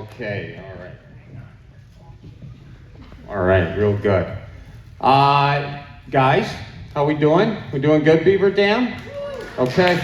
Okay, all right, real good. Guys, how we doing? We doing good, Beaver Dam? Okay.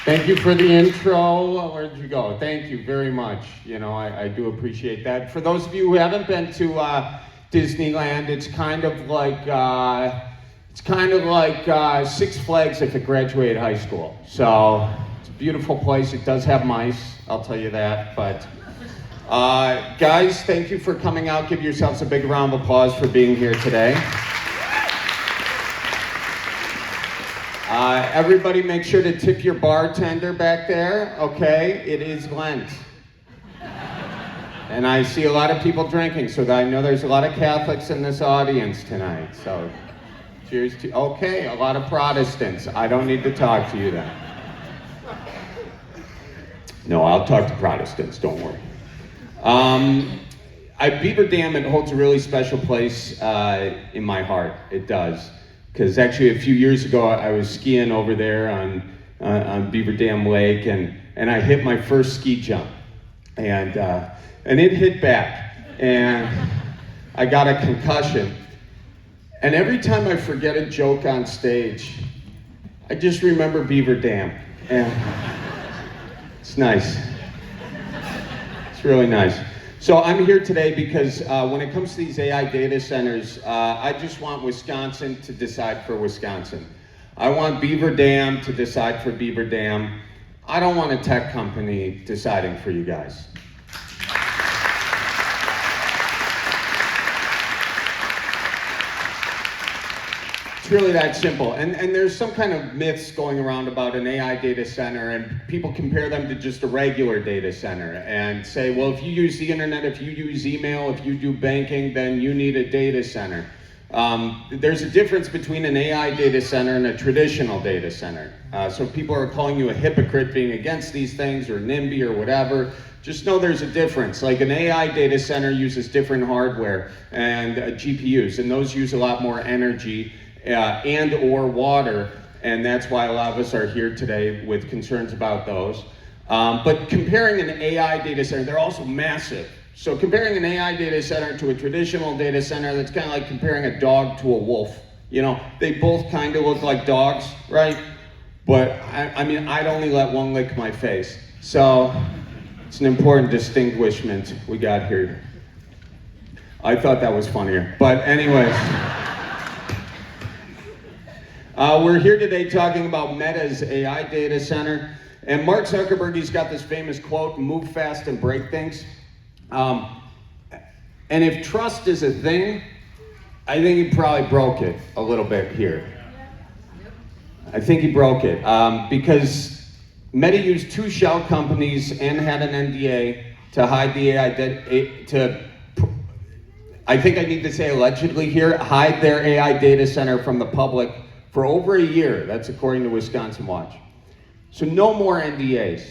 Thank you for the intro. Where'd you go? Thank you very much. I do appreciate that. For those of you who haven't been to Disneyland, it's kind of like Six Flags if it graduated high school. So it's a beautiful place. It does have mice, I'll tell you that. But guys, thank you for coming out. Give yourselves a big round of applause for being here today. Everybody make sure to tip your bartender back there, okay? It is Lent. And I see a lot of people drinking, so I know there's a lot of Catholics in this audience tonight. So cheers to, okay, a lot of Protestants. I don't need to talk to you then. No, I'll talk to Protestants, don't worry. Beaver Dam, it holds a really special place in my heart. It does. Because actually a few years ago I was skiing over there on Beaver Dam Lake, and I hit my first ski jump, and it hit back, and I got a concussion. And every time I forget a joke on stage, I just remember Beaver Dam, and it's nice. It's really nice. So I'm here today because when it comes to these AI data centers, I just want Wisconsin to decide for Wisconsin. I want Beaver Dam to decide for Beaver Dam. I don't want a tech company deciding for you guys. It's really that simple. And there's some kind of myths going around about an AI data center, and people compare them to just a regular data center and say, well, if you use the internet, if you use email, if you do banking, then you need a data center. There's a difference between an AI data center and a traditional data center. So if people are calling you a hypocrite being against these things, or NIMBY or whatever, just know there's a difference. Like an AI data center uses different hardware and GPUs, and those use a lot more energy and or water, and that's why a lot of us are here today with concerns about those. But comparing an AI data center, they're also massive. So comparing an AI data center to a traditional data center, that's kind of like comparing a dog to a wolf. They both kind of look like dogs, right? But I mean, I'd only let one lick my face. So it's an important distinguishment we got here. I thought that was funnier, but anyways. We're here today talking about Meta's AI data center. And Mark Zuckerberg, he's got this famous quote, move fast and break things. And if trust is a thing, I think he probably broke it a little bit here. I think he broke it because Meta used two shell companies and had an NDA to hide the AI I think I need to say allegedly here, hide their AI data center from the public for over a year. That's according to Wisconsin Watch. So no more NDAs,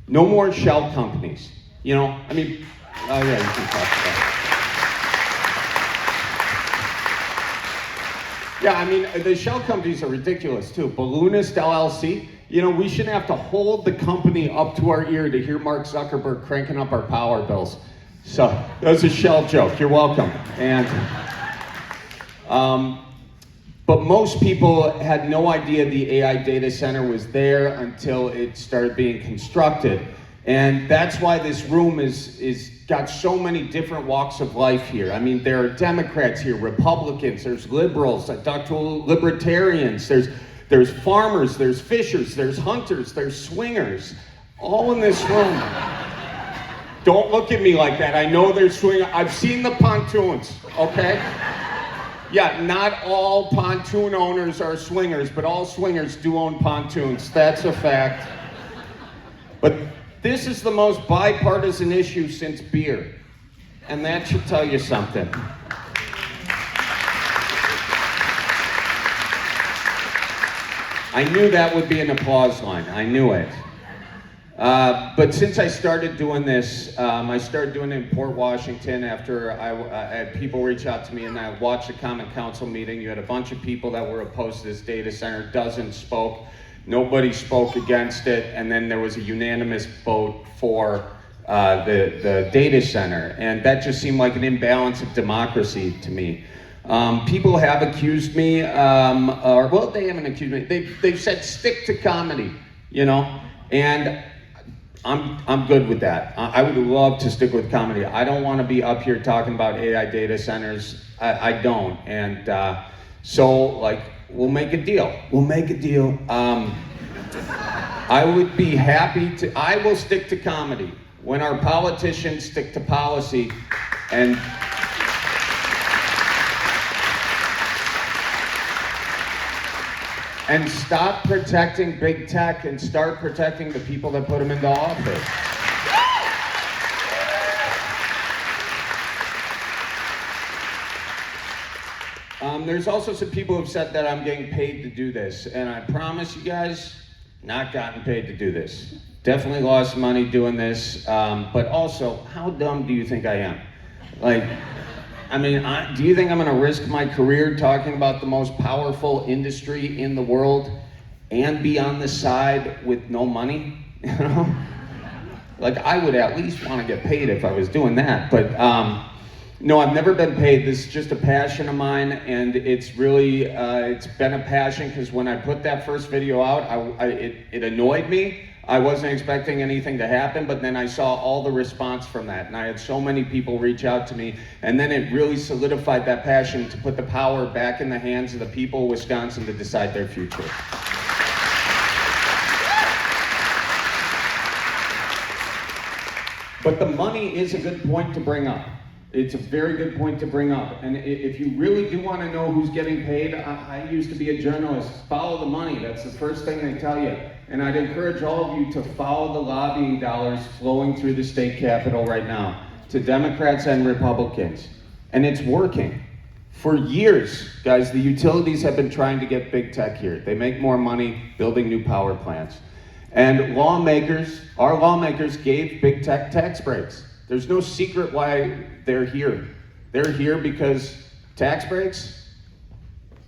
no more shell companies. Yeah, you can talk about it. Yeah, the shell companies are ridiculous too. Balloonist LLC, we shouldn't have to hold the company up to our ear to hear Mark Zuckerberg cranking up our power bills. So that was a shell joke, you're welcome. And but most people had no idea the AI data center was there until it started being constructed. And that's why this room is got so many different walks of life here. There are Democrats here, Republicans, there's liberals, I talked to libertarians, there's farmers, there's fishers, there's hunters, there's swingers, all in this room. Don't look at me like that. I know there's swingers. I've seen the pontoons, okay? Yeah, not all pontoon owners are swingers, but all swingers do own pontoons. That's a fact. But this is the most bipartisan issue since beer, and that should tell you something. I knew that would be an applause line. I knew it. But since I started doing this, I started doing it in Port Washington after I had people reach out to me, and I watched a Common Council meeting. You had a bunch of people that were opposed to this data center. Dozens spoke. Nobody spoke against it. And then there was a unanimous vote for the data center, and that just seemed like an imbalance of democracy to me. People have accused me, or well, they haven't accused me. They've said stick to comedy, you know, and I'm good with that. I would love to stick with comedy. I don't want to be up here talking about AI data centers. I don't, and so like we'll make a deal. We'll make a deal. I would be happy to. I will stick to comedy when our politicians stick to policy, and stop protecting big tech and start protecting the people that put them into office. There's also some people who've said that I'm getting paid to do this, and I promise you guys, not gotten paid to do this. Definitely lost money doing this, but also, how dumb do you think I am? Like, I mean, do you think I'm gonna risk my career talking about the most powerful industry in the world and be on the side with no money, you know? Like, I would at least wanna get paid if I was doing that, but no, I've never been paid. This is just a passion of mine, and it's really, it's been a passion because when I put that first video out, it annoyed me. I wasn't expecting anything to happen, but then I saw all the response from that, and I had so many people reach out to me, and then it really solidified that passion to put the power back in the hands of the people of Wisconsin to decide their future. But the money is a good point to bring up. It's a very good point to bring up. And if you really do want to know who's getting paid, I used to be a journalist. Follow the money. That's the first thing they tell you. And I'd encourage all of you to follow the lobbying dollars flowing through the state capitol right now to Democrats and Republicans. And it's working. For years, guys, the utilities have been trying to get big tech here. They make more money building new power plants. And our lawmakers gave big tech tax breaks. There's no secret why they're here. They're here because tax breaks,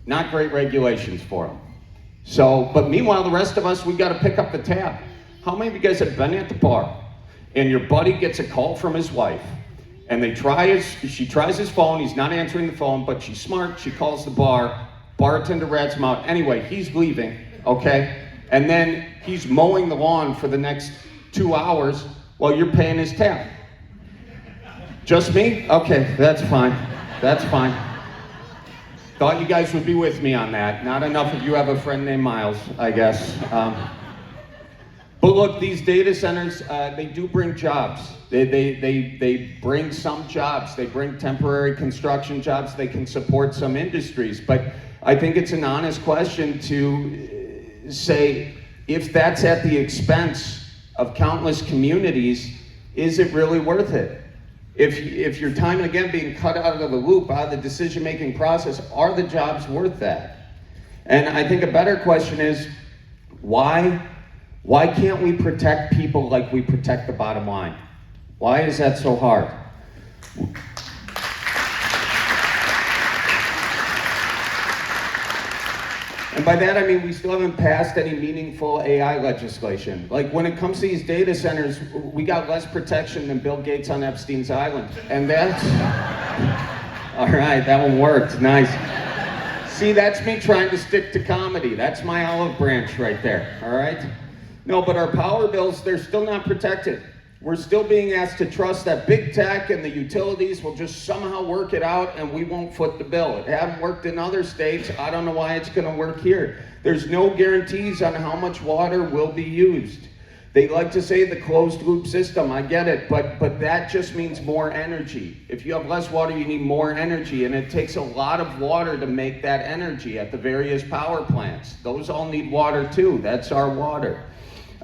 not great regulations for them. So, but meanwhile, the rest of us, we got to pick up the tab. How many of you guys have been at the bar and your buddy gets a call from his wife and she tries his phone, he's not answering the phone, but she's smart, she calls the bartender rats him out. Anyway, he's leaving, okay? And then he's mowing the lawn for the next 2 hours while you're paying his tab. Just me? Okay, that's fine. That's fine. Thought you guys would be with me on that. Not enough of you have a friend named Miles, I guess. But look, these data centers, they do bring jobs. They bring some jobs. They bring temporary construction jobs. They can support some industries. But I think it's an honest question to say, if that's at the expense of countless communities, is it really worth it? If you're time and again being cut out of the loop, out of the decision-making process, are the jobs worth that? And I think a better question is, why can't we protect people like we protect the bottom line? Why is that so hard? And by that I mean we still haven't passed any meaningful AI legislation. Like when it comes to these data centers, we got less protection than Bill Gates on Epstein's island. And that's, all right, that one worked, nice. See, that's me trying to stick to comedy. That's my olive branch right there, all right? No, but our power bills, they're still not protected. We're still being asked to trust that big tech and the utilities will just somehow work it out and we won't foot the bill. It hasn't worked in other states. I don't know why it's going to work here. There's no guarantees on how much water will be used. They like to say the closed loop system. I get it, but that just means more energy. If you have less water, you need more energy, and it takes a lot of water to make that energy at the various power plants. Those all need water too. That's our water.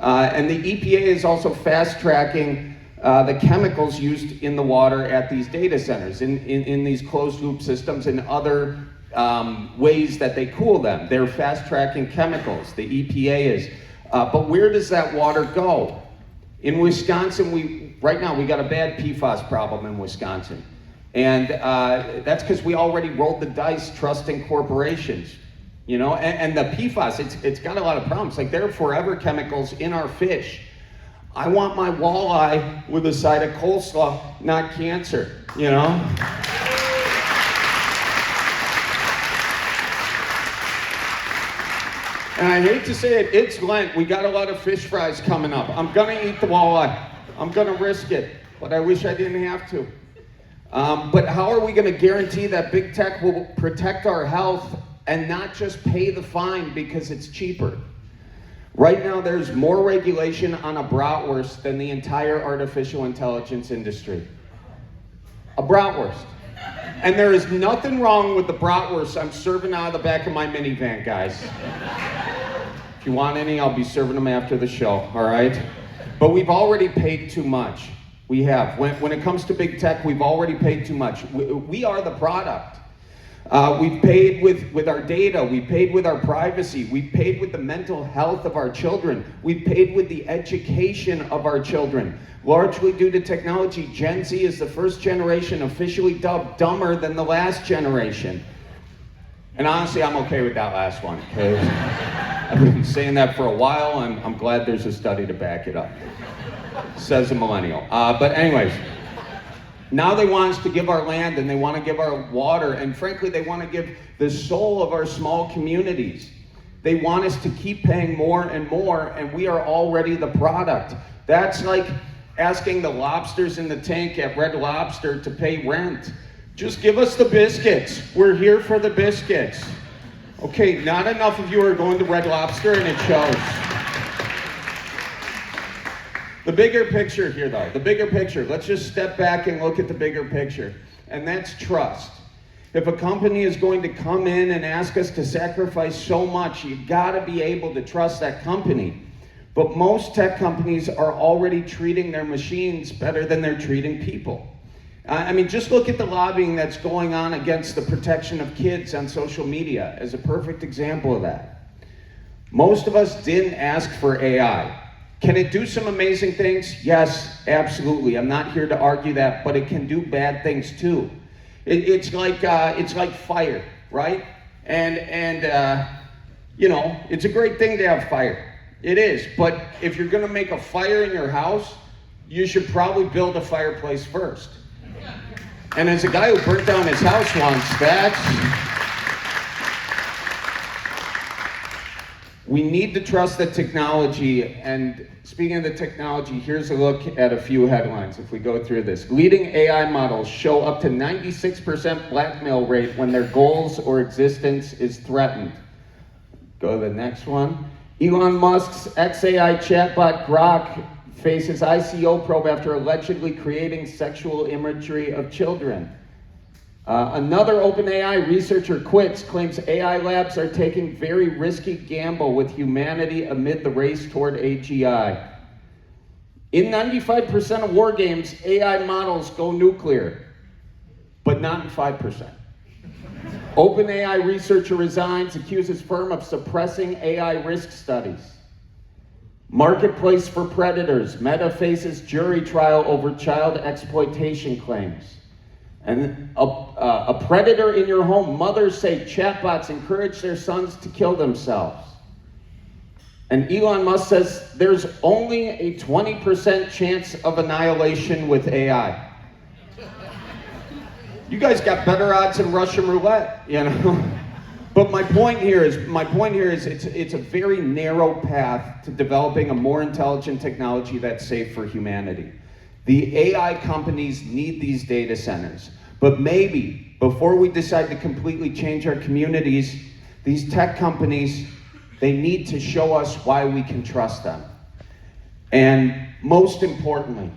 And the EPA is also fast-tracking the chemicals used in the water at these data centers, in these closed-loop systems and other ways that they cool them. They're fast-tracking chemicals, the EPA is. But where does that water go? In Wisconsin, right now we got a bad PFAS problem in Wisconsin. And that's because we already rolled the dice trusting corporations. You know, and the PFAS, it's got a lot of problems. Like there are forever chemicals in our fish. I want my walleye with a side of coleslaw, not cancer, you know? And I hate to say it, it's Lent. We got a lot of fish fries coming up. I'm gonna eat the walleye. I'm gonna risk it, but I wish I didn't have to. But how are we gonna guarantee that big tech will protect our health and not just pay the fine because it's cheaper? Right now, there's more regulation on a bratwurst than the entire artificial intelligence industry. A bratwurst. And there is nothing wrong with the bratwurst I'm serving out of the back of my minivan, guys. If you want any, I'll be serving them after the show, all right? But we've already paid too much. We have. When it comes to big tech, we've already paid too much. We are the product. We've paid with our data. We've paid with our privacy. We've paid with the mental health of our children. We've paid with the education of our children. Largely due to technology, Gen Z is the first generation officially dubbed dumber than the last generation. And honestly, I'm okay with that last one, because I've been saying that for a while, and I'm glad there's a study to back it up. Says a millennial. But anyways, now they want us to give our land, and they want to give our water, and frankly, they want to give the soul of our small communities. They want us to keep paying more and more, and we are already the product. That's like asking the lobsters in the tank at Red Lobster to pay rent. Just give us the biscuits. We're here for the biscuits. Okay, not enough of you are going to Red Lobster, and it shows. The bigger picture here, though, the bigger picture, let's just step back and look at the bigger picture, and that's trust. If a company is going to come in and ask us to sacrifice so much, you gotta be able to trust that company. But most tech companies are already treating their machines better than they're treating people. I mean, just look at the lobbying that's going on against the protection of kids on social media as a perfect example of that. Most of us didn't ask for AI. Can it do some amazing things? Yes, absolutely. I'm not here to argue that, but it can do bad things too. It's like fire, right? And you know, it's a great thing to have fire. It is, but if you're gonna make a fire in your house, you should probably build a fireplace first. And as a guy who burnt down his house once, we need to trust the technology. And speaking of the technology, here's a look at a few headlines if we go through this. Leading AI models show up to 96% blackmail rate when their goals or existence is threatened. Go to the next one. Elon Musk's XAI chatbot Grok faces ICO probe after allegedly creating sexual imagery of children. Another OpenAI researcher quits, claims AI labs are taking very risky gamble with humanity amid the race toward AGI. In 95% of war games, AI models go nuclear, but not in 5%. OpenAI researcher resigns, accuses firm of suppressing AI risk studies. Marketplace for predators. Meta faces jury trial over child exploitation claims. And a predator in your home. Mothers say chatbots encourage their sons to kill themselves. And Elon Musk says there's only a 20% chance of annihilation with AI. You guys got better odds than Russian roulette, you know? But my point here is it's a very narrow path to developing a more intelligent technology that's safe for humanity. The AI companies need these data centers. But maybe, before we decide to completely change our communities, these tech companies, they need to show us why we can trust them. And most importantly,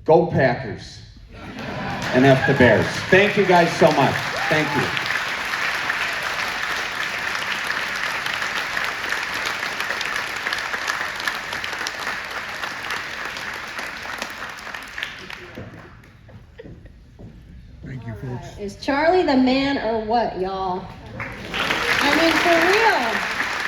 go Packers and F the Bears. Thank you guys so much. Thank you. Thank you, folks. Is Charlie the man or what, y'all? I mean, for real.